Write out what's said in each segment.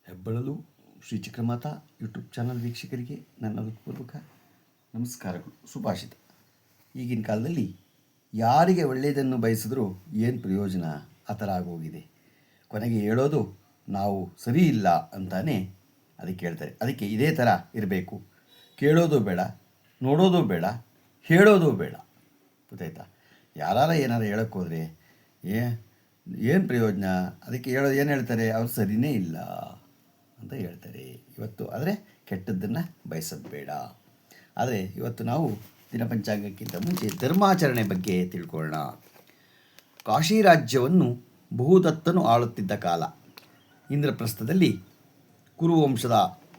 ಹೆಬ್ಬಳಲು Shri Chakramata YouTube channel ವೀಕ್ಷಕರಿಗೆ ನನ್ನ ಹೃತ್ಪೂರ್ವಕ ನಮಸ್ಕಾರಗಳು. ಸುಭಾಷಿತ. ಈಗಿನ ಕಾಲದಲ್ಲಿ ಯಾರಿಗೆ ಒಳ್ಳೆಯದನ್ನು ಬಯಸಿದ್ರೂ ಏನು ಪ್ರಯೋಜನ ಆ ಥರ ಆಗೋಗಿದೆ. ಕೊನೆಗೆ ಹೇಳೋದು ನಾವು ಸರಿ ಇಲ್ಲ ಅಂತಾನೆ ಅದಕ್ಕೆ ಹೇಳ್ತಾರೆ. ಅದಕ್ಕೆ ಇದೇ ಥರ ಇರಬೇಕು. ಕೇಳೋದು ಬೇಡ, ನೋಡೋದು ಬೇಡ, ಹೇಳೋದು ಬೇಡ. ಗೊತ್ತಾಯ್ತಾ? ಯಾರು ಏನಾರು ಹೇಳೋಕ್ಕೋದ್ರೆ ಏನು ಪ್ರಯೋಜನ? ಅದಕ್ಕೆ ಏನು ಹೇಳ್ತಾರೆ? ಅವ್ರು ಸರಿಯೇ ಇಲ್ಲ ಅಂತ ಹೇಳ್ತಾರೆ ಇವತ್ತು. ಆದರೆ ಕೆಟ್ಟದ್ದನ್ನು ಬಯಸೋದು ಬೇಡ. ಆದರೆ ಇವತ್ತು ನಾವು ದಿನಪಂಚಾಂಗಕ್ಕಿಂತ ಮುಂಚೆ ಧರ್ಮಾಚರಣೆ ಬಗ್ಗೆ ತಿಳ್ಕೊಳ್ಳೋಣ. ಕಾಶಿ ರಾಜ್ಯವನ್ನು ಬಹುದತ್ತನು ಆಳುತ್ತಿದ್ದ ಕಾಲ. ಇಂದ್ರಪ್ರಸ್ಥದಲ್ಲಿ ಕುರುವಂಶದ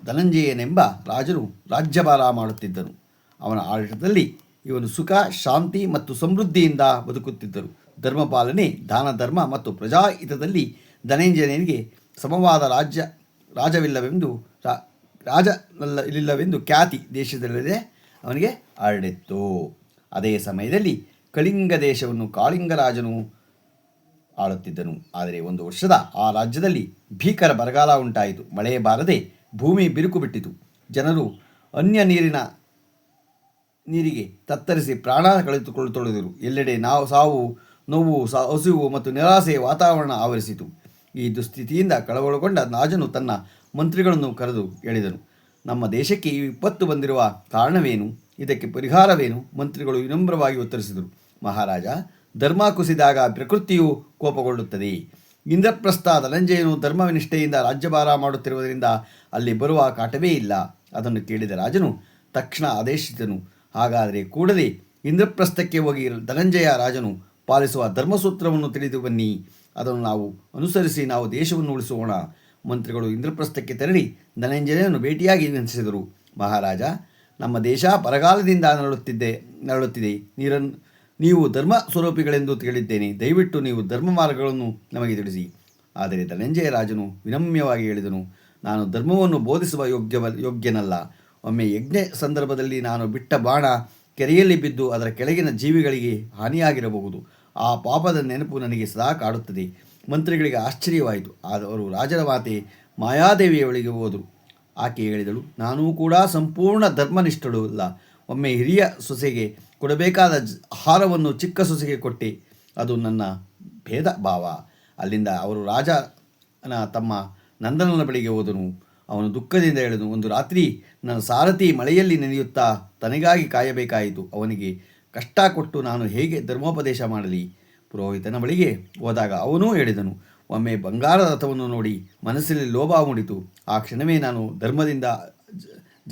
ಧನಂಜಯನೆಂಬ ರಾಜನು ರಾಜ್ಯಭಾರ ಮಾಡುತ್ತಿದ್ದನು. ಅವನ ಆಡಳಿತದಲ್ಲಿ ಇವನು ಸುಖ, ಶಾಂತಿ ಮತ್ತು ಸಮೃದ್ಧಿಯಿಂದ ಬದುಕುತ್ತಿದ್ದರು. ಧರ್ಮಪಾಲನೆ, ದಾನ ಧರ್ಮ ಮತ್ತು ಪ್ರಜಾಹಿತದಲ್ಲಿ ಧನಂಜಯನಿಗೆ ಸಮವಾದ ರಾಜವಿಲ್ಲವೆಂದು ಖ್ಯಾತಿ ದೇಶದಲ್ಲಿದೆ ಅವನಿಗೆ ಹರಡಿತ್ತು. ಅದೇ ಸಮಯದಲ್ಲಿ ಕಳಿಂಗ ದೇಶವನ್ನು ಕಾಳಿಂಗರಾಜನು ಆಳುತ್ತಿದ್ದನು. ಆದರೆ ಒಂದು ವರ್ಷದ ಆ ರಾಜ್ಯದಲ್ಲಿ ಭೀಕರ ಬರಗಾಲ ಉಂಟಾಯಿತು. ಮಳೆ ಬಾರದೆ ಭೂಮಿ ಬಿರುಕು ಬಿಟ್ಟಿತು. ಜನರು ಅನ್ಯ ನೀರಿಗೆ ತತ್ತರಿಸಿ ಪ್ರಾಣ ಕಳೆದುಕೊಳ್ಳತೊಡಗಿದರು. ಎಲ್ಲೆಡೆ ಸಾವು, ನೋವು, ಹಸಿವು ಮತ್ತು ನಿರಾಸೆಯ ವಾತಾವರಣ ಆವರಿಸಿತು. ಈ ದುಸ್ಥಿತಿಯಿಂದ ಕಳವಳಗೊಂಡ ರಾಜನು ತನ್ನ ಮಂತ್ರಿಗಳನ್ನು ಕರೆದು ಹೇಳಿದನು, ನಮ್ಮ ದೇಶಕ್ಕೆ ಈ ವಿಪತ್ತು ಬಂದಿರುವ ಕಾರಣವೇನು? ಇದಕ್ಕೆ ಪರಿಹಾರವೇನು? ಮಂತ್ರಿಗಳು ವಿನಮ್ರವಾಗಿ ಉತ್ತರಿಸಿದರು, ಮಹಾರಾಜ, ಧರ್ಮ ಕುಸಿದಾಗ ಪ್ರಕೃತಿಯು ಕೋಪಗೊಳ್ಳುತ್ತದೆ. ಇಂದ್ರಪ್ರಸ್ಥ ಧನಂಜಯನು ಧರ್ಮನಿಷ್ಠೆಯಿಂದ ರಾಜ್ಯಭಾರ ಮಾಡುತ್ತಿರುವುದರಿಂದ ಅಲ್ಲಿ ಬರುವ ಕಾಟವೇ ಇಲ್ಲ. ಅದನ್ನು ಕೇಳಿದ ರಾಜನು ತಕ್ಷಣ ಆದೇಶಿಸಿದನು, ಹಾಗಾದರೆ ಕೂಡಲೇ ಇಂದ್ರಪ್ರಸ್ಥಕ್ಕೆ ಹೋಗಿ ಧನಂಜಯ ರಾಜನು ಪಾಲಿಸುವ ಧರ್ಮಸೂತ್ರವನ್ನು ತಿಳಿದು ಬನ್ನಿ. ಅದನ್ನು ನಾವು ಅನುಸರಿಸಿ ನಾವು ದೇಶವನ್ನು ಉಳಿಸೋಣ. ಮಂತ್ರಿಗಳು ಇಂದ್ರಪ್ರಸ್ಥಕ್ಕೆ ತೆರಳಿ ಧನಂಜಯನನ್ನು ಭೇಟಿಯಾಗಿ ವಿನಂತಿಸಿದರು, ಮಹಾರಾಜ, ನಮ್ಮ ದೇಶ ಬರಗಾಲದಿಂದ ನರಳುತ್ತಿದೆ. ನೀವು ಧರ್ಮ ಸ್ವರೂಪಿಗಳೆಂದು ಕೇಳಿದ್ದೇನೆ. ದಯವಿಟ್ಟು ನೀವು ಧರ್ಮ ಮಾರ್ಗಗಳನ್ನು ನಮಗೆ ತಿಳಿಸಿ. ಆದರೆ ಧನಂಜಯ ರಾಜನು ವಿನಮ್ಯವಾಗಿ ಹೇಳಿದನು, ನಾನು ಧರ್ಮವನ್ನು ಬೋಧಿಸುವ ಯೋಗ್ಯನಲ್ಲ. ಒಮ್ಮೆ ಯಜ್ಞ ಸಂದರ್ಭದಲ್ಲಿ ನಾನು ಬಿಟ್ಟ ಬಾಣ ಕೆರೆಯಲ್ಲಿ ಬಿದ್ದು ಅದರ ಕೆಳಗಿನ ಜೀವಿಗಳಿಗೆ ಹಾನಿಯಾಗಿರಬಹುದು. ಆ ಪಾಪದ ನೆನಪು ನನಗೆ ಸದಾ ಕಾಡುತ್ತದೆ. ಮಂತ್ರಿಗಳಿಗೆ ಆಶ್ಚರ್ಯವಾಯಿತು. ಅವರು ರಾಜರ ಮಾತೆ ಮಾಯಾದೇವಿಯ ಬಳಿಗೆ ಹೋದರು. ಆಕೆ ಹೇಳಿದಳು, ನಾನೂ ಕೂಡ ಸಂಪೂರ್ಣ ಧರ್ಮನಿಷ್ಠಳು ಅಲ್ಲ. ಒಮ್ಮೆ ಹಿರಿಯ ಸೊಸೆಗೆ ಕೊಡಬೇಕಾದ ಆಹಾರವನ್ನು ಚಿಕ್ಕ ಸೊಸೆಗೆ ಕೊಟ್ಟೆ. ಅದು ನನ್ನ ಭೇದ ಭಾವ. ಅಲ್ಲಿಂದ ಅವರು ರಾಜನ ತಮ್ಮ ನಂದನನ ಬಳಿಗೆ ಹೋದನು. ಅವನು ದುಃಖದಿಂದ ಹೇಳಿದನು, ಒಂದು ರಾತ್ರಿ ನನ್ನ ಸಾರಥಿ ಮಳೆಯಲ್ಲಿ ನೆನೆಯುತ್ತಾ ತನಗಾಗಿ ಕಾಯಬೇಕಾಯಿತು. ಅವನಿಗೆ ಕಷ್ಟ ಕೊಟ್ಟು ನಾನು ಹೇಗೆ ಧರ್ಮೋಪದೇಶ ಮಾಡಲಿ? ಪುರೋಹಿತನ ಬಳಿಗೆ ಹೋದಾಗ ಅವನೂ ಹೇಳಿದನು, ಒಮ್ಮೆ ಬಂಗಾರದ ರಥವನ್ನು ನೋಡಿ ಮನಸ್ಸಲ್ಲಿ ಲೋಭ ಮೂಡಿತು. ಆ ಕ್ಷಣವೇ ನಾನು ಧರ್ಮದಿಂದ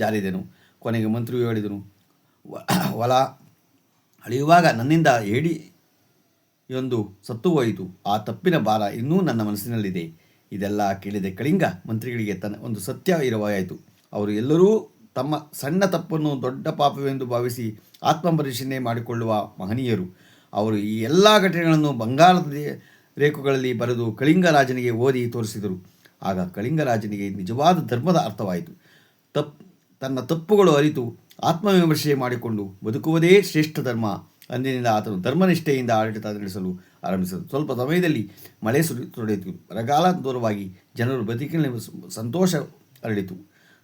ಜಾರಿದೆನು. ಕೊನೆಗೆ ಮಂತ್ರಿಯು ಹೇಳಿದನು, ಹೊಲ ಅಳೆಯುವಾಗ ನನ್ನಿಂದ ಏಡಿಯೊಂದು ಸತ್ತು ಹೋಯಿತು. ಆ ತಪ್ಪಿನ ಭಾರ ಇನ್ನೂ ನನ್ನ ಮನಸ್ಸಿನಲ್ಲಿದೆ. ಇದೆಲ್ಲ ಕೇಳಿದ ಕಳಿಂಗ ಮಂತ್ರಿಗಳಿಗೆ ಒಂದು ಸತ್ಯ ಇರವಾಯಿತು. ಅವರು ಎಲ್ಲರೂ ತಮ್ಮ ಸಣ್ಣ ತಪ್ಪನ್ನು ದೊಡ್ಡ ಪಾಪವೆಂದು ಭಾವಿಸಿ ಆತ್ಮಪರಿಶೀಲನೆ ಮಾಡಿಕೊಳ್ಳುವ ಮಹನೀಯರು. ಅವರು ಈ ಎಲ್ಲ ಘಟನೆಗಳನ್ನು ಬಂಗಾರದ ರೇಖುಗಳಲ್ಲಿ ಬರೆದು ಕಳಿಂಗರಾಜನಿಗೆ ಓದಿ ತೋರಿಸಿದರು. ಆಗ ಕಳಿಂಗರಾಜನಿಗೆ ನಿಜವಾದ ಧರ್ಮದ ಅರ್ಥವಾಯಿತು. ತನ್ನ ತಪ್ಪುಗಳು ಅರಿತು ಆತ್ಮವಿಮರ್ಶೆ ಮಾಡಿಕೊಂಡು ಬದುಕುವುದೇ ಶ್ರೇಷ್ಠ ಧರ್ಮ. ಅಂದಿನಿಂದ ಆತನು ಧರ್ಮನಿಷ್ಠೆಯಿಂದ ಆಡಳಿತ ನಡೆಸಲು ಆರಂಭಿಸಿದರು. ಸ್ವಲ್ಪ ಸಮಯದಲ್ಲಿ ಮಳೆ ಸುರಿತೊಡೆಯಿತು. ಬರಗಾಲ ದೂರವಾಗಿ ಜನರು ಬದುಕಿನಲ್ಲಿ ಸಂತೋಷ ಹರಡಿತು.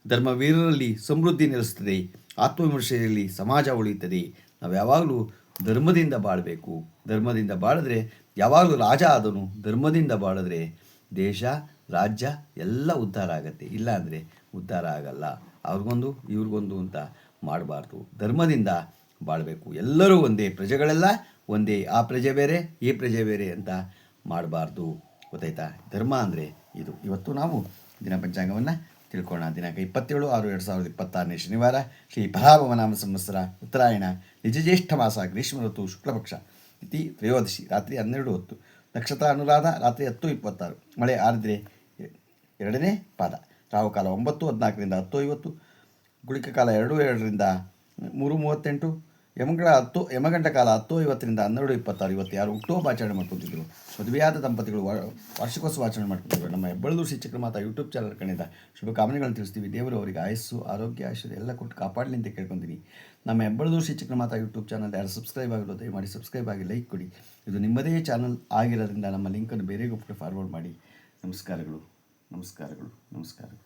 ಧರ್ಮವೀರರಲ್ಲಿ ಸಮೃದ್ಧಿ ನೆಲೆಸುತ್ತದೆ. ಆತ್ಮವಿಮರ್ಶೆಯಲ್ಲಿ ಸಮಾಜ ಉಳಿಯುತ್ತದೆ. ನಾವು ಯಾವಾಗಲೂ ಧರ್ಮದಿಂದ ಬಾಳಬೇಕು. ಧರ್ಮದಿಂದ ಬಾಳಿದ್ರೆ ಯಾವಾಗಲೂ ರಾಜ ಆದನು. ಧರ್ಮದಿಂದ ಬಾಳಿದ್ರೆ ದೇಶ, ರಾಜ್ಯ ಎಲ್ಲ ಉದ್ಧಾರ ಆಗತ್ತೆ. ಇಲ್ಲಾಂದರೆ ಉದ್ಧಾರ ಆಗಲ್ಲ. ಅವ್ರಿಗೊಂದು ಇವ್ರಿಗೊಂದು ಅಂತ ಮಾಡಬಾರ್ದು. ಧರ್ಮದಿಂದ ಬಾಳಬೇಕು. ಎಲ್ಲರೂ ಒಂದೇ, ಪ್ರಜೆಗಳೆಲ್ಲ ಒಂದೇ. ಆ ಪ್ರಜೆ ಬೇರೆ, ಈ ಪ್ರಜೆ ಬೇರೆ ಅಂತ ಮಾಡಬಾರ್ದು. ಗೊತ್ತಾಯ್ತಾ? ಧರ್ಮ ಅಂದರೆ ಇದು. ಇವತ್ತು ನಾವು ದಿನ ಪಂಚಾಂಗವನ್ನು ತಿಳ್ಕೊಳ್ಳೋಣ. ದಿನಾಂಕ 27/6/2026 ಶನಿವಾರ, ಶ್ರೀ ಪರಾಭವನಾಮ ಸಂವತ್ಸರ, ಉತ್ತರಾಯಣ, ನಿಜಜ್ಯೇಷ್ಠ ಮಾಸ, ಗ್ರೀಷ್ಮ ಋತು, ಶುಕ್ಲಪಕ್ಷ, ತಿಥಿ ತ್ರಯೋದಶಿ, ರಾತ್ರಿ 12:10, ನಕ್ಷತ್ರ ಅನುರಾಧ, ರಾತ್ರಿ 10:26, ಮಳೆ ಆರಿದ್ರೆ 2ನೇ ಪಾದ, ರಾಹುಕಾಲ 9:14ರಿಂದ 10:50, ಗುಳಿಕ ಕಾಲ 2:02ರಿಂದ 3:38, ಯಮಗಂಟ ಕಾಲ 10:50ರಿಂದ 12:26. ಇವತ್ತು ಯಾರು ಹುಟ್ಟುಹಬ್ಬ ಆಚರಣೆ ಮಾಡ್ಕೊತಿದ್ರು, ಮದುವೆಯಾದ ದಂಪತಿಗಳು ವಾರ್ಷಿಕೋತ್ಸವ ಆಚರಣೆ ಮಾಡ್ಕೊತಿದ್ರು. ನಮ್ಮ ಹೆಬ್ಬಳಲು ಶ್ರೀ ಚಕ್ರಮಾತಾ ಯೂಟ್ಯೂಬ್ ಚಾನಲ್ ಕಡೆಯಿಂದ ಶುಭಕಾಮನೆಗಳನ್ನು ತಿಳಿಸ್ತೀವಿ. ದೇವರು ಅವರಿಗೆ ಆಯಸ್ಸು, ಆರೋಗ್ಯ, ಐಶ್ವರ್ಯ ಎಲ್ಲ ಕೊಟ್ಟು ಕಾಪಾಡಲಿ ಅಂತ ಕೇಳ್ಕೊತೀನಿ. ನಮ್ಮ ಹೆಬ್ಬಳಲು ಶ್ರೀ ಚಕ್ರಮಾತಾ ಯೂಟ್ಯೂಬ್ ಚಾನಲ್ ಯಾರು ಸಬ್ಸ್ಕ್ರೈಬ್ ಆಗಿರೋ ದಯಮಾಡಿ ಸಬ್ಸ್ಕ್ರೈಬ್ ಆಗಿ ಲೈಕ್ ಕೊಡಿ. ಇದು ನಿಮ್ಮದೇ ಚಾನಲ್ ಆಗಿರೋದ್ರಿಂದ ನಮ್ಮ ಲಿಂಕನ್ನು ಬೇರೆಗೂ ಫಾರ್ವರ್ಡ್ ಮಾಡಿ. ನಮಸ್ಕಾರಗಳು. ನಮಸ್ಕಾರ.